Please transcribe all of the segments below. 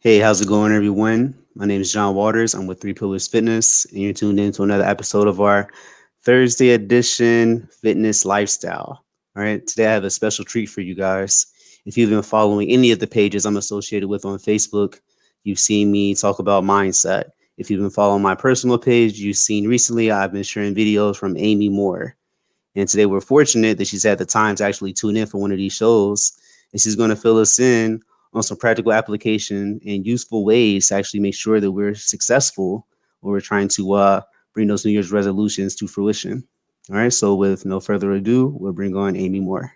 Hey, how's it going, everyone? My name is John Waters. I'm with Three Pillars Fitness, and you're tuned in to another episode of our Thursday edition fitness lifestyle. All right, today I have a special treat for you guys. If you've been following any of the pages I'm associated with on Facebook, you've seen me talk about mindset. If you've been following my personal page, you've seen recently I've been sharing videos from Amy Moore. And today we're fortunate that she's had the time to actually tune in for one of these shows. And she's going to fill us in on some practical application and useful ways to actually make sure that we're successful when we're trying to bring those New Year's resolutions to fruition. All right. So with no further ado, we'll bring on Amy Moore.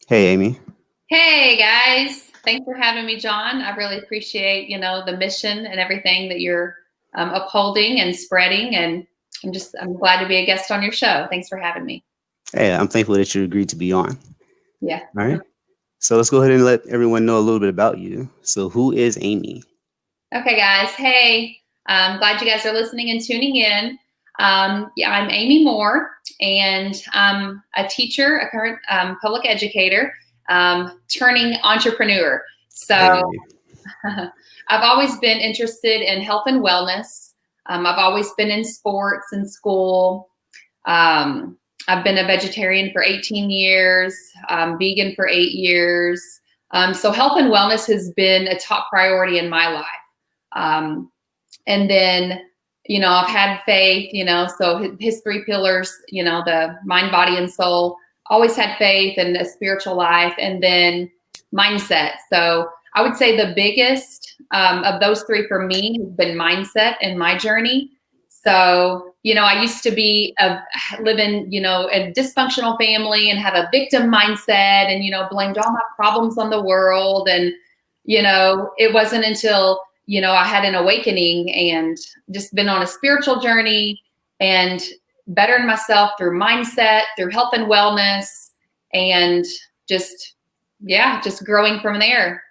Hey, Amy. Hey guys, thanks for having me, John. I really appreciate, the mission and everything that you're upholding and spreading. And I'm glad to be a guest on your show. Thanks for having me. Hey, I'm thankful that you agreed to be on. Yeah. All right. So let's go ahead and let everyone know a little bit about you. So who is Amy? Okay, guys. Hey, I'm glad you guys are listening and tuning in. Yeah, I'm Amy Moore, and I'm a teacher, a current public educator, turning entrepreneur. So I've always been interested in health and wellness. I've always been in sports and school. I've been a vegetarian for 18 years, vegan for 8 years. So health and wellness has been a top priority in my life. And then, I've had faith, so his three pillars, the mind, body, and soul, always had faith and a spiritual life, and then mindset. So I would say the biggest of those three for me has been mindset in my journey. So, I used to live in, a dysfunctional family and have a victim mindset and, blamed all my problems on the world. And, it wasn't until, I had an awakening and just been on a spiritual journey and bettering myself through mindset, through health and wellness, and just growing from there.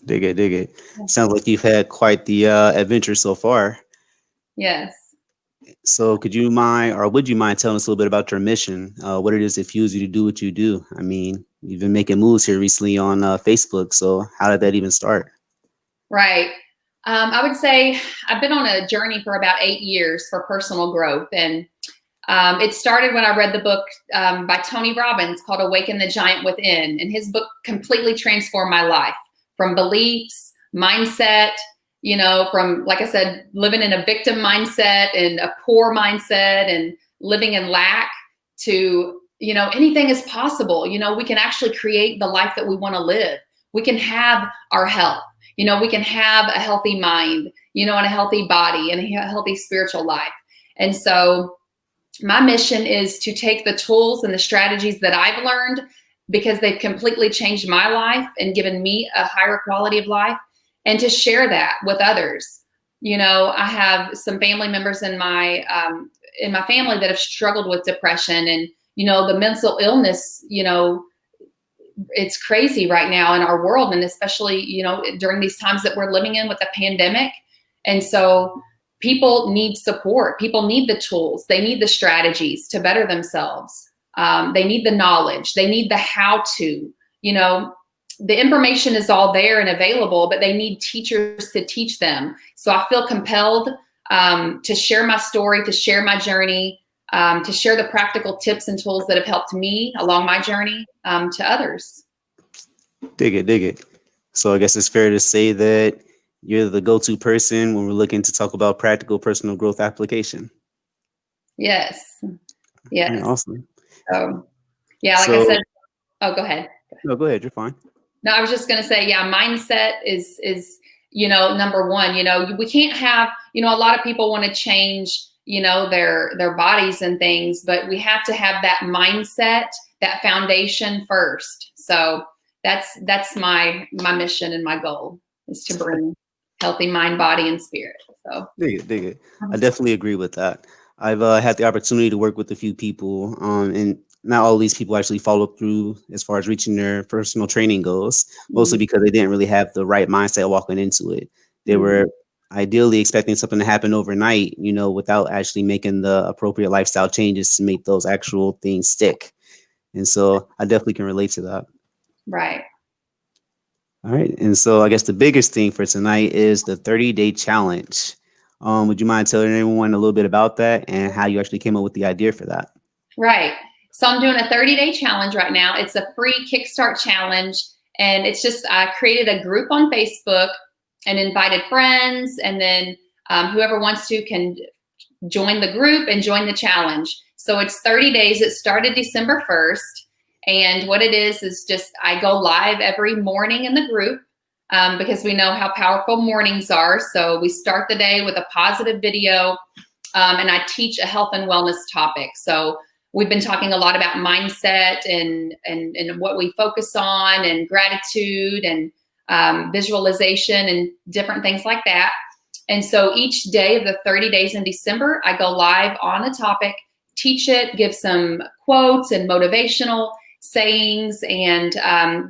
Dig it. Sounds like you've had quite the adventure so far. Yes. So would you mind telling us a little bit about your mission, what it is that fuels you to do what you do? I mean, you've been making moves here recently on Facebook. So how did that even start? Right. I would say I've been on a journey for about 8 years for personal growth. And it started when I read the book by Tony Robbins called Awaken the Giant Within. And his book completely transformed my life from beliefs, mindset, from, like I said, living in a victim mindset and a poor mindset and living in lack to, anything is possible. We can actually create the life that we want to live. We can have our health. We can have a healthy mind, and a healthy body and a healthy spiritual life. And so my mission is to take the tools and the strategies that I've learned, because they've completely changed my life and given me a higher quality of life, and to share that with others. I have some family members in my family that have struggled with depression, and, the mental illness, it's crazy right now in our world. And especially, during these times that we're living in with the pandemic. And so people need support. People need the tools. They need the strategies to better themselves. They need the knowledge. They need the how to, the information is all there and available, but they need teachers to teach them. So I feel compelled to share my story, to share my journey, to share the practical tips and tools that have helped me along my journey to others. Dig it. So I guess it's fair to say that you're the go-to person when we're looking to talk about practical personal growth application. Yes. Awesome. So, I said, oh, go ahead. No, go ahead. You're fine. No, I was just going to say, mindset is, number one. We can't have, a lot of people want to change, their bodies and things, but we have to have that mindset, that foundation first. So that's my mission and my goal is to bring healthy mind, body, and spirit. So dig it. I definitely agree with that. I've had the opportunity to work with a few people, and not all these people actually follow through as far as reaching their personal training goals, mostly because they didn't really have the right mindset walking into it. They were ideally expecting something to happen overnight, without actually making the appropriate lifestyle changes to make those actual things stick. And so I definitely can relate to that. Right. All right. And so I guess the biggest thing for tonight is the 30-day challenge. Would you mind telling everyone a little bit about that and how you actually came up with the idea for that? Right. So I'm doing a 30-day challenge right now. It's a free Kickstart challenge. And it's just, I created a group on Facebook and invited friends. And then whoever wants to can join the group and join the challenge. So it's 30 days. It started December 1st. And what it is just I go live every morning in the group because we know how powerful mornings are. So we start the day with a positive video and I teach a health and wellness topic. So we've been talking a lot about mindset and what we focus on and gratitude and visualization and different things like that. And so each day of the 30 days in December, I go live on a topic, teach it, give some quotes and motivational sayings, and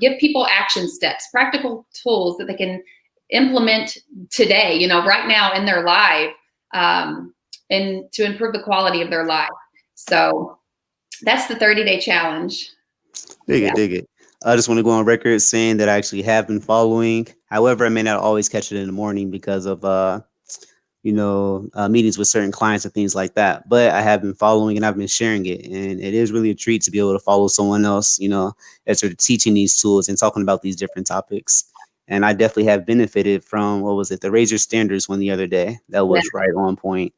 give people action steps, practical tools that they can implement today, right now in their life, and to improve the quality of their life. So that's the 30-day challenge. Dig Yeah. it, dig it. I just want to go on record saying that I actually have been following. However, I may not always catch it in the morning because of meetings with certain clients and things like that. But I have been following and I've been sharing it, and it is really a treat to be able to follow someone else, as they're teaching these tools and talking about these different topics. And I definitely have benefited from what was it, the Razor Standards one the other day. That Yeah. was right on point.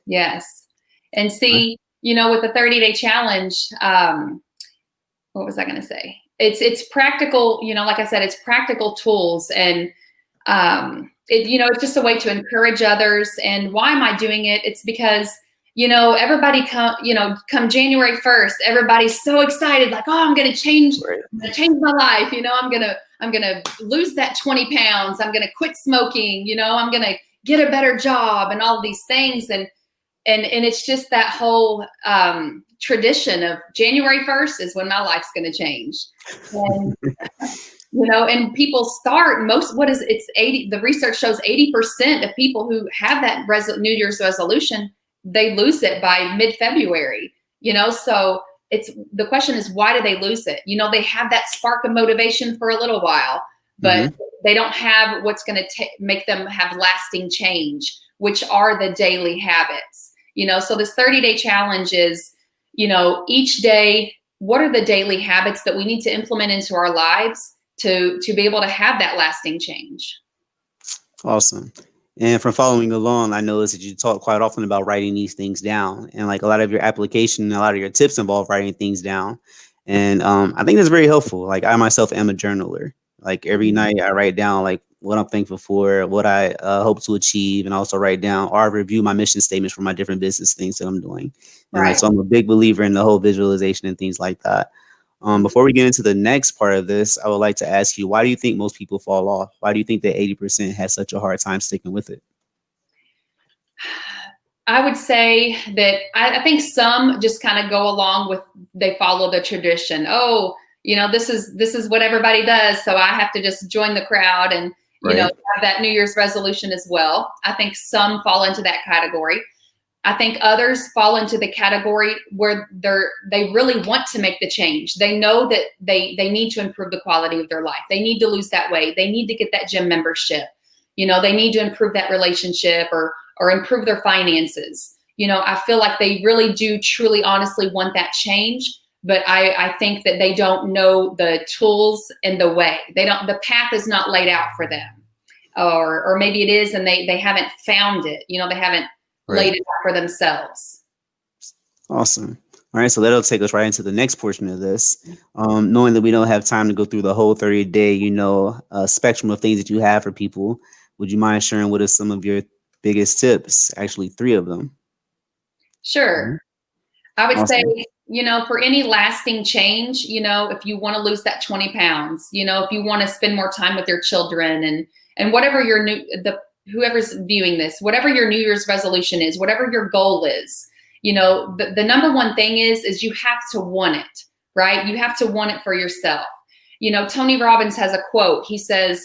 Yes. And Huh? see, with the 30-day challenge, what was I going to say? It's practical, like I said, it's practical tools, and it's just a way to encourage others. And why am I doing it? It's because everybody come January 1st, everybody's so excited, like, oh, I'm going to change Right. my life. I'm gonna lose that 20 pounds. I'm gonna quit smoking. I'm gonna get a better job and all these things. And it's just that whole tradition of January 1st is when my life's going to change. And, and people start it's 80, the research shows 80% of people who have that New Year's resolution, they lose it by mid-February, so the question is, why do they lose it? They have that spark of motivation for a little while, but Hmm. they don't have what's going to make them have lasting change, which are the daily habits. So this 30-day challenge is, each day, what are the daily habits that we need to implement into our lives to be able to have that lasting change? Awesome. And from following along, I noticed that you talk quite often about writing these things down, and like a lot of your application, a lot of your tips involve writing things down. And I think that's very helpful. Like I myself am a journaler. Like every night I write down like what I'm thankful for, what I hope to achieve, and also write down or I review my mission statements for my different business things that I'm doing. And like Right. so, I'm a big believer in the whole visualization and things like that. Before we get into the next part of this, I would like to ask you, why do you think most people fall off? Why do you think that 80% has such a hard time sticking with it? I would say that I think some just kind of go along with, they follow the tradition. Oh, this is what everybody does, so I have to just join the crowd and Right. have that New Year's resolution as well. I think some fall into that category. I think others fall into the category where they really want to make the change. They know that they need to improve the quality of their life. They need to lose that weight. They need to get that gym membership. They need to improve that relationship or improve their finances. I feel like they really do truly, honestly want that change, but I think that they don't know the tools and the way. The path is not laid out for them. Or maybe it is and they haven't found it. They haven't laid Right. it out for themselves. Awesome. All right. So that'll take us right into the next portion of this. Knowing that we don't have time to go through the whole 30-day, spectrum of things that you have for people, would you mind sharing with us some of your biggest tips? Actually, three of them. Sure. Mhm. I would say, Awesome. for any lasting change, if you want to lose that 20 pounds, if you want to spend more time with your children and whatever whoever's viewing this, whatever your New Year's resolution is, whatever your goal is, the number one thing is you have to want it, right? You have to want it for yourself. Tony Robbins has a quote. He says,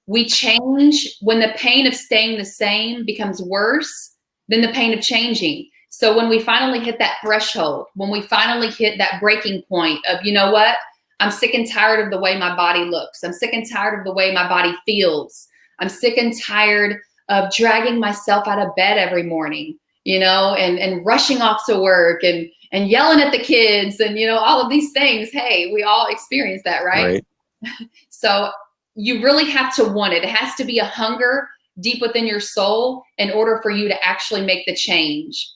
we change when the pain of staying the same becomes worse than the pain of changing. So when we finally hit that threshold, when we finally hit that breaking point of, you know what, I'm sick and tired of the way my body looks. I'm sick and tired of the way my body feels. I'm sick and tired of dragging myself out of bed every morning, and rushing off to work and yelling at the kids and, all of these things. Hey, we all experience that, right? Right. So you really have to want it. It has to be a hunger deep within your soul in order for you to actually make the change,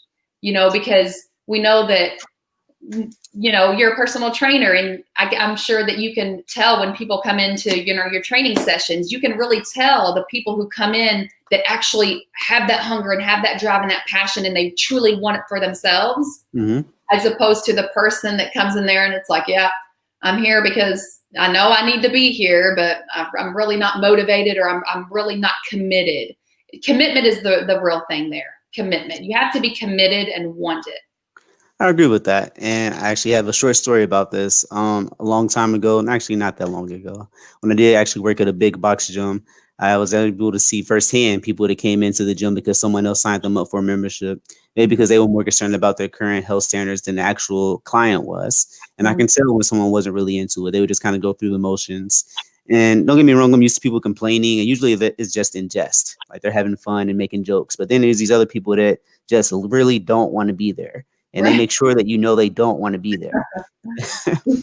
because we know that, you're a personal trainer, and I'm sure that you can tell when people come into, your training sessions. You can really tell the people who come in that actually have that hunger and have that drive and that passion, and they truly want it for themselves, Mm-hmm. as opposed to the person that comes in there and it's like, yeah, I'm here because I know I need to be here, but I'm really not motivated, or I'm really not committed. Commitment is the real thing there. Commitment. You have to be committed and want it. I agree with that. And I actually have a short story about this. A long time ago, and actually not that long ago, when I did actually work at a big box gym, I was able to see firsthand people that came into the gym because someone else signed them up for a membership, maybe because they were more concerned about their current health standards than the actual client was. And I Mhm. can tell when someone wasn't really into it. They would just kind of go through the motions. And don't get me wrong, I'm used to people complaining, and usually that is just in jest, like they're having fun and making jokes. But then there's these other people that just really don't want to be there, and they Right. make sure that they don't want to be there.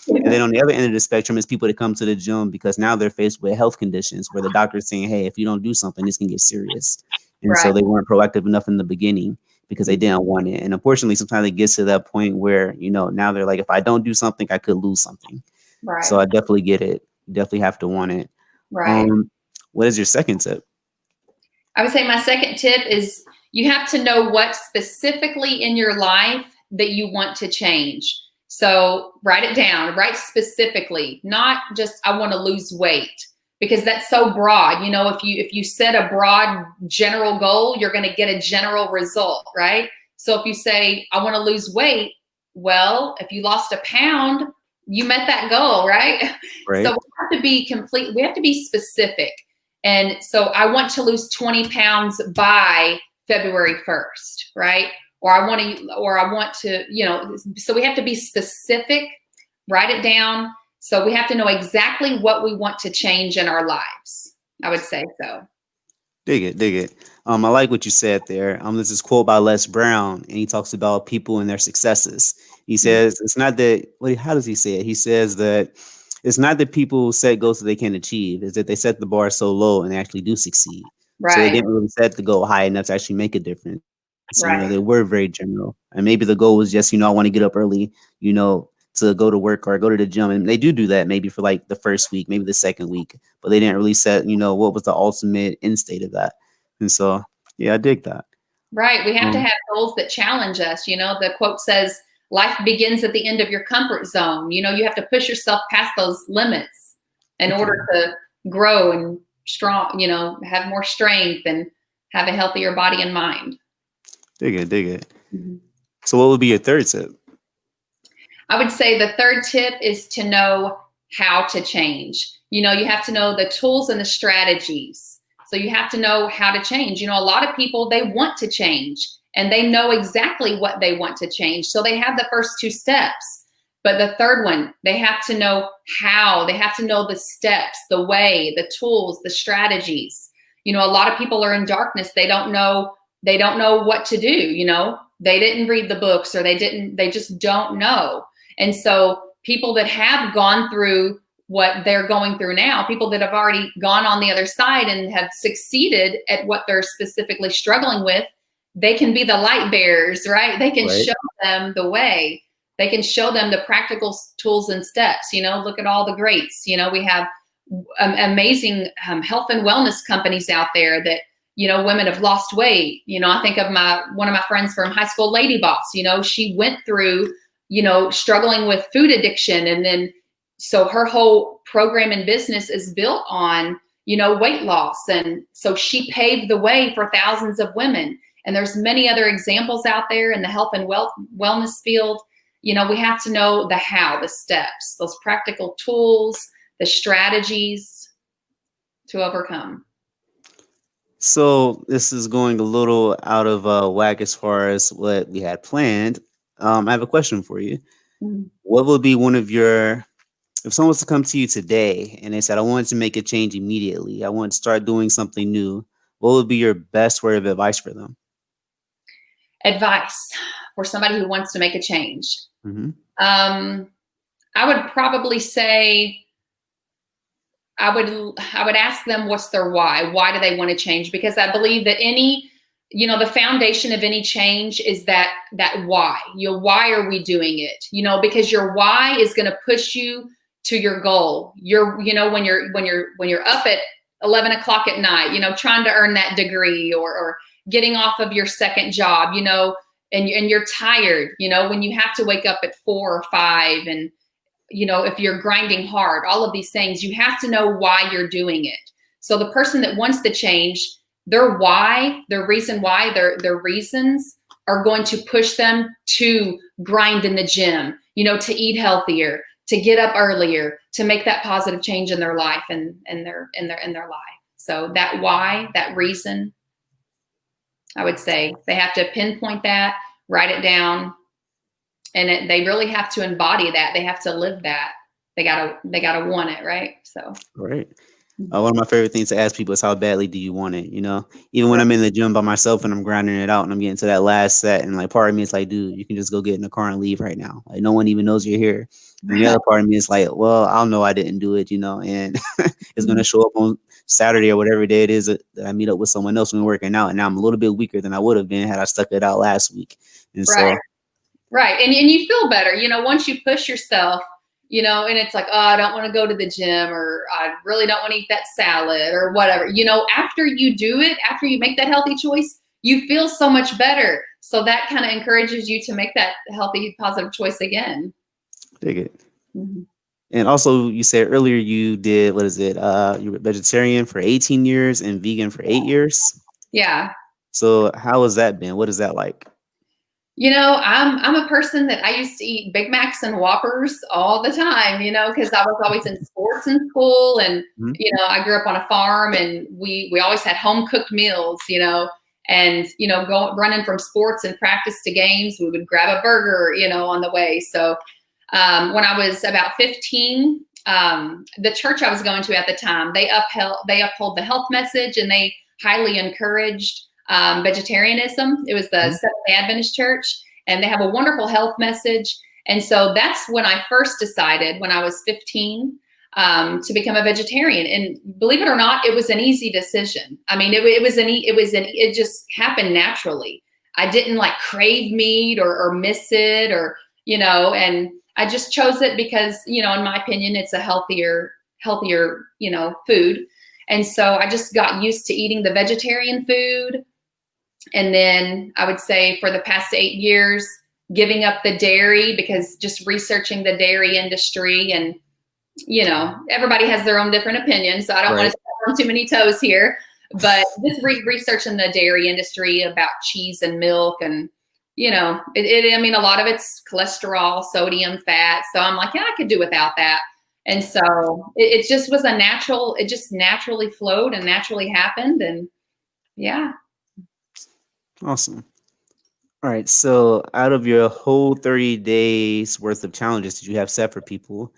And then on the other end of the spectrum is people that come to the gym because now they're faced with health conditions where the doctor's saying, hey, if you don't do something, this can get serious. And Right. so they weren't proactive enough in the beginning because they didn't want it. And unfortunately, sometimes it gets to that point where, now they're like, if I don't do something, I could lose something. So Right. I definitely get it. You definitely have to want it. Right. Um, what is your second tip? I would say my second tip is you have to know what specifically in your life that you want to change. So write it down, write specifically, not just I want to lose weight, because that's so broad. If you set a broad general goal, you're going to get a general result, right? So if you say I want to lose weight, well, if you lost a pound, you met that goal, right? So Right. we have to be complete, we have to be specific. And so I want to lose 20 pounds by February 1st, right? Or I want to, so we have to be specific, write it down. So we have to know exactly what we want to change in our lives. I would say so. Dig it, dig it. I like what you said there. There's this quote by Les Brown, and he talks about people and their successes. He says it's not that. Wait, how does he say it? He says that it's not that people set goals that they can't achieve; it's that they set the bar so low and they actually do succeed. So they Right, didn't really set the goal high enough to actually make a difference. They were right, very general, and maybe the goal was just, I want to get up early, to go to work or go to the gym, and they do that maybe for like the first week, maybe the second week, but they didn't really set, what was the ultimate end state of that. And so, yeah, I dig that. right. We have to Um, have goals that challenge us. The quote says, life begins at the end of your comfort zone. You have to push yourself past those limits in okay, order to grow and strong, have more strength and have a healthier body and mind. dig it, dig it. Mhm. So, what would be your third tip? I would say the third tip is to know how to change. You have to know the tools and the strategies. So you have to know how to change. A lot of people, they want to change and they know exactly what they want to change. So they have the first two steps. But the third one, they have to know how. They have to know the steps, the way, the tools, the strategies. A lot of people are in darkness. They don't know what to do. They didn't read the books, or they just don't know. And so people that have gone through what they're going through now, people that have already gone on the other side and have succeeded at what they're specifically struggling with, they can be the light bearers, right? They can Right, show them the way. They can show them the practical tools and steps. Look at all the greats. We have amazing health and wellness companies out there that, women have lost weight. I think of one of my friends from high school, Lady Boss. She went through, struggling with food addiction. And then, so her whole program and business is built on, weight loss. And so she paved the way for thousands of women. And there's many other examples out there in the health and wellness field. We have to know the how, the steps, those practical tools, the strategies to overcome. so this is going a little out of whack as far as what we had planned. I have a question for you. Mhm. What would be one of your If someone was to come to you today and they said, I wanted to make a change immediately, I want to start doing something new, what would be your best word of advice for them? Advice for somebody who wants to make a change. Hmm. Um, I would probably say I would ask them what's their why. Why do they want to change? Because I believe that the foundation of any change is that why. Why are we doing it? Because your why is going to push you to your goal. When you're up at 11 o'clock at night, trying to earn that degree, or getting off of your second job, and you're tired, when you have to wake up at 4 or 5, and if you're grinding hard, all of these things, you have to know why you're doing it. So the person that wants the change, their why, their reason why, their reasons are going to push them to grind in the gym, to eat healthier, to get up earlier, to make that positive change in their life and in their life. So that why, that reason, I would say they have to pinpoint that, write it down, and they really have to embody that. They have to live that. They gotta want it, right? So Right. One of my favorite things to ask people is how badly do you want it? Even when I'm in the gym by myself and I'm grinding it out and I'm getting to that last set, and like part of me is like, dude, you can just go get in the car and leave right now. Like no one even knows you're here. And the right. other part of me is like, well, I'll know I didn't do it, and it's gonna show up on Saturday or whatever day it is that I meet up with someone else when we're working out, and now I'm a little bit weaker than I would have been had I stuck it out last week. And Right. so, Right. And you feel better, once you push yourself, and it's like, oh, I don't want to go to the gym, or I really don't want to eat that salad or whatever. After you do it, after you make that healthy choice, you feel so much better. So that kind of encourages you to make that healthy, positive choice again. dig it. Mhm. And also, you said earlier you did, what is it? You were vegetarian for 18 years and vegan for 8 years. Yeah. So how has that been? What is that like? I'm a person that I used to eat Big Macs and Whoppers all the time, because I was always in sports in school, and Mhm. I grew up on a farm, and we always had home cooked meals, and go running from sports and practice to games, we would grab a burger, on the way. So when I was about 15, the church I was going to at the time, they uphold the health message, and they highly encouraged vegetarianism. It was the Mhm. Seventh-day Adventist Church, and they have a wonderful health message. And so that's when I first decided, when I was 15, to become a vegetarian. And believe it or not, it was an easy decision. I mean, it just happened naturally. I didn't like crave meat, or miss it, or and I just chose it because in my opinion, it's a healthier food. And so I just got used to eating the vegetarian food. And then I would say for the past 8 years, giving up the dairy, because just researching the dairy industry, and everybody has their own different opinions, so I don't want to Right. step on too many toes here. But just researching the dairy industry about cheese and milk, and I mean, a lot of it's cholesterol, sodium, fat. So I'm like, yeah, I could do without that. And so it just was it just naturally flowed and naturally happened. And yeah. Awesome. All right. So out of your whole 30 days worth of challenges that you have set for people,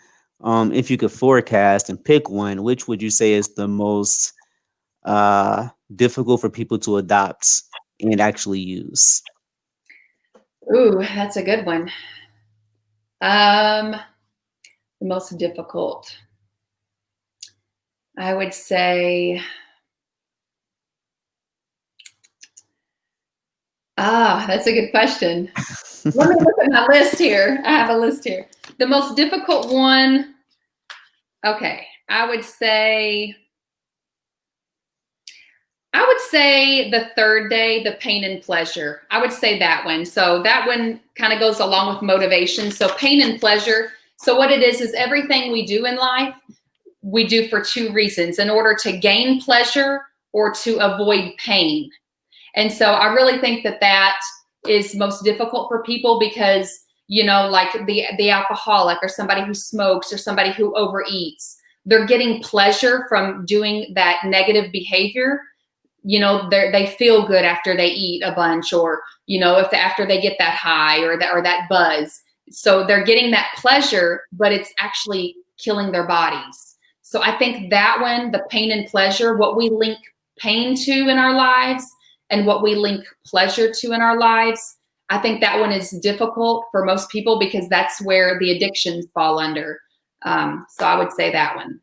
if you could forecast and pick one, which would you say is the most difficult for people to adopt and actually use? Ooh, that's a good one. Um, the most difficult, I would say, that's a good question. Let me look at my list here. I have a list here. The most difficult one, okay, I would say the third day, the pain and pleasure. I would say that one. So that one kind of goes along with motivation. So pain and pleasure. So what it is everything we do in life, we do for two reasons: in order to gain pleasure or to avoid pain. And so I really think that is most difficult for people, because, like the alcoholic, or somebody who smokes, or somebody who overeats, they're getting pleasure from doing that negative behavior. They feel good after they eat a bunch, or if after they get that high, or that buzz. So they're getting that pleasure, but it's actually killing their bodies. So I think that one, the pain and pleasure, what we link pain to in our lives and what we link pleasure to in our lives, I think that one is difficult for most people because that's where the addictions fall under. So I would say that one.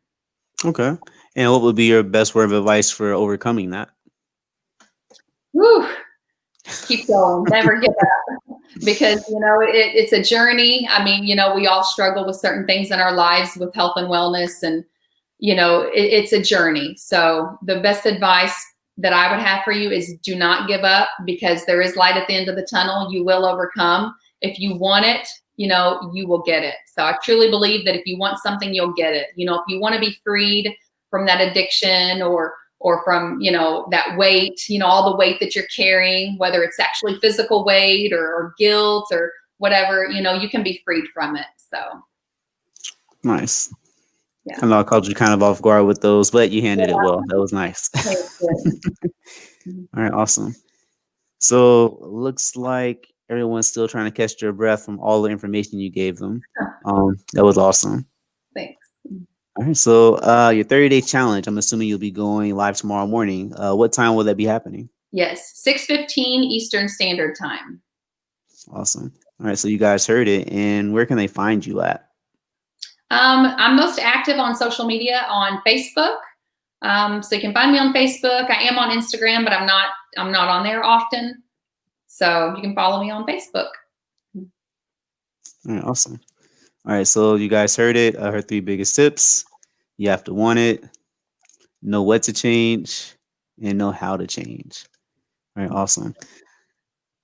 Okay. And what would be your best word of advice for overcoming that? Whew, keep going, never give up. Because it's a journey. I mean, we all struggle with certain things in our lives with health and wellness, and it's a journey. So the best advice that I would have for you is do not give up, because there is light at the end of the tunnel. You will overcome. If you want it, you will get it. So I truly believe that if you want something, you'll get it. If you want to be freed from that addiction, or from that weight, all the weight that you're carrying, whether it's actually physical weight or guilt or whatever, you can be freed from it. So Nice. yeah. I know I called you kind of off guard with those, but you handled it well. Yeah. That was nice. Okay, good. Mhm. All right, awesome. So looks like everyone's still trying to catch their breath from all the information you gave them. That was awesome. Thanks. All right, so your 30-day challenge. I'm assuming you'll be going live tomorrow morning. What time will that be happening? Yes, 6:15 Eastern Standard Time. Awesome. All right, so you guys heard it, and where can they find you at? I'm most active on social media on Facebook. So you can find me on Facebook. I am on Instagram, but I'm not on there often. So you can follow me on Facebook. All right, awesome. All right, so you guys heard it. Her three biggest tips. You have to want it, know what to change, and know how to change. All right, awesome.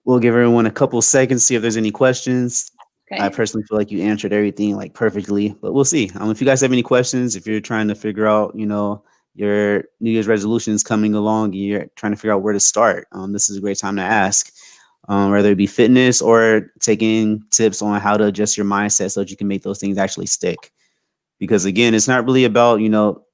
We'll give everyone a couple seconds, see if there's any questions. I Okay. personally feel like you answered everything like perfectly, but we'll see. If you guys have any questions, if you're trying to figure out, your New Year's resolutions coming along, and you're trying to figure out where to start, this is a great time to ask. Whether it be fitness or taking tips on how to adjust your mindset so that you can make those things actually stick. Because again, it's not really about,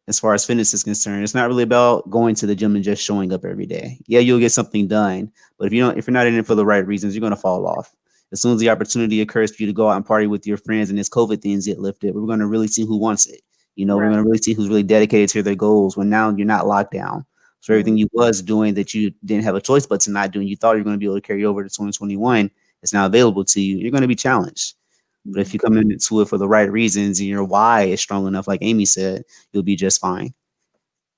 as far as fitness is concerned, it's not really about going to the gym and just showing up every day. Yeah, you'll get something done, but if you're not in it for the right reasons, you're going to fall off. As soon as the opportunity occurs for you to go out and party with your friends and this COVID things get lifted, we're going to really see who wants it. We're Right. going to really see who's really dedicated to their goals when now you're not locked down. So everything you was doing that you didn't have a choice but to not do, and you thought you were going to be able to carry over to 2021, is now available to you. You're going to be challenged. But if you come into it for the right reasons and your why is strong enough, like Amy said, you'll be just fine.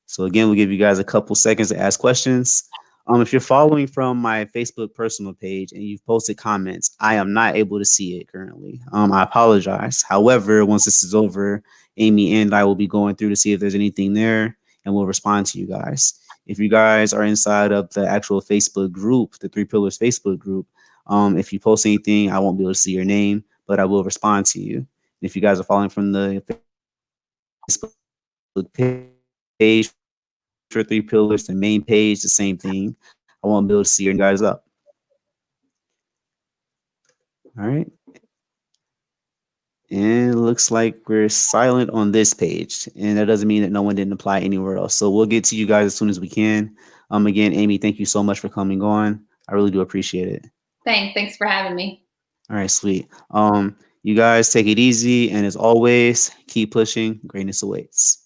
So again, we'll give you guys a couple seconds to ask questions. If you're following from my Facebook personal page and you've posted comments, I am not able to see it currently. I apologize. However, once this is over, Amy and I will be going through to see if there's anything there, and we'll respond to you guys. If you guys are inside of the actual Facebook group, the Three Pillars Facebook group, if you post anything, I won't be able to see your name, but I will respond to you. If you guys are following from the Facebook page for Three Pillars, the main page, the same thing. I won't be able to see your name guys up. All right. And it looks like we're silent on this page. And that doesn't mean that no one didn't apply anywhere else. So we'll get to you guys as soon as we can. Again, Amy, thank you so much for coming on. I really do appreciate it. Thanks for having me. All right, sweet. You guys take it easy. And as always, keep pushing. Greatness awaits.